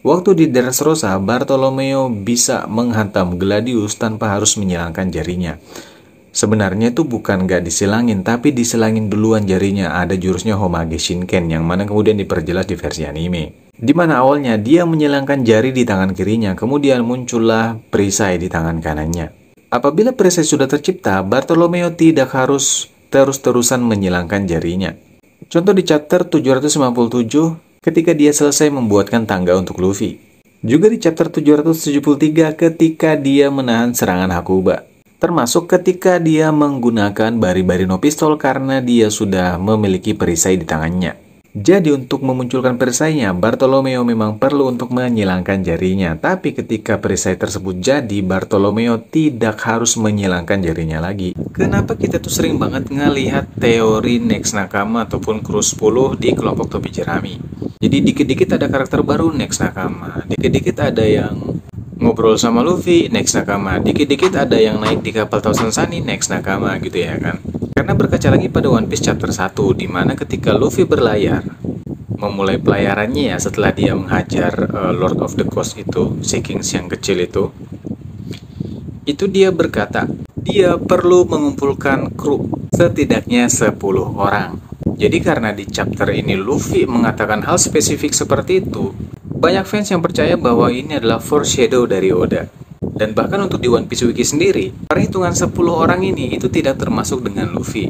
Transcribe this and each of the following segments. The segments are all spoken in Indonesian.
Waktu di Dressrosa, Bartolomeo bisa menghantam Gladius tanpa harus menyilangkan jarinya. Sebenarnya itu bukan gak disilangin, tapi disilangin duluan jarinya. Ada jurusnya Homage Shinken yang mana kemudian diperjelas di versi anime. Di mana awalnya dia menyilangkan jari di tangan kirinya, kemudian muncullah perisai di tangan kanannya. Apabila perisai sudah tercipta, Bartolomeo tidak harus terus-terusan menyilangkan jarinya. Contoh di chapter 757, ketika dia selesai membuatkan tangga untuk Luffy. Juga di chapter 773 ketika dia menahan serangan Hakuba. Termasuk ketika dia menggunakan Bari-Bari no Pistol karena dia sudah memiliki perisai di tangannya. Jadi untuk memunculkan perisainya, Bartolomeo memang perlu untuk menyilangkan jarinya. Tapi ketika perisai tersebut jadi, Bartolomeo tidak harus menyilangkan jarinya lagi. Kenapa kita tuh sering banget ngelihat teori Next Nakama ataupun Kru 10 di kelompok topi jerami? Jadi dikit-dikit ada karakter baru Next Nakama, dikit-dikit ada yang ngobrol sama Luffy Next Nakama, dikit-dikit ada yang naik di kapal Thousand Sunny Next Nakama gitu ya kan. Karena berkaca lagi pada One Piece chapter 1, dimana ketika Luffy berlayar, memulai pelayarannya ya setelah dia menghajar Lord of the Coast itu, Sea Kings yang kecil itu dia berkata, dia perlu mengumpulkan kru setidaknya 10 orang. Jadi karena di chapter ini Luffy mengatakan hal spesifik seperti itu, banyak fans yang percaya bahwa ini adalah foreshadow dari Oda. Dan bahkan untuk di One Piece Wiki sendiri, perhitungan 10 orang ini itu tidak termasuk dengan Luffy.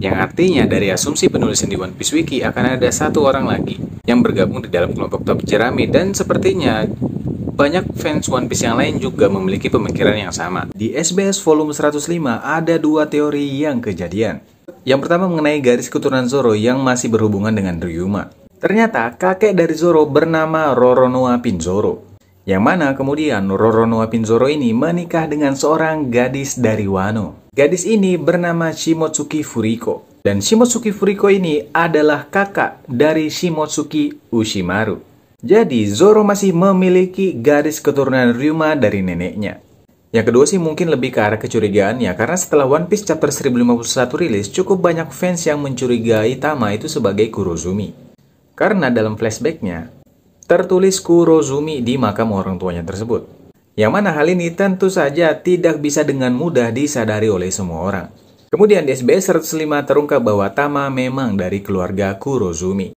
Yang artinya dari asumsi penulisan di One Piece Wiki akan ada satu orang lagi yang bergabung di dalam kelompok topi jerami, dan sepertinya banyak fans One Piece yang lain juga memiliki pemikiran yang sama. Di SBS volume 105 ada dua teori yang kejadian. Yang pertama mengenai garis keturunan Zoro yang masih berhubungan dengan Ryuma. Ternyata kakek dari Zoro bernama Roronoa Pinzoro. Yang mana kemudian Roronoa Pinzoro ini menikah dengan seorang gadis dari Wano. Gadis ini bernama Shimotsuki Furiko. Dan Shimotsuki Furiko ini adalah kakak dari Shimotsuki Ushimaru. Jadi Zoro masih memiliki garis keturunan Ryuma dari neneknya. Yang kedua sih mungkin lebih ke arah kecurigaan ya, karena setelah One Piece chapter 1051 rilis, cukup banyak fans yang mencurigai Tama itu sebagai Kurozumi. Karena dalam flashbacknya, tertulis Kurozumi di makam orang tuanya tersebut. Yang mana hal ini tentu saja tidak bisa dengan mudah disadari oleh semua orang. Kemudian di SBS 105 terungkap bahwa Tama memang dari keluarga Kurozumi.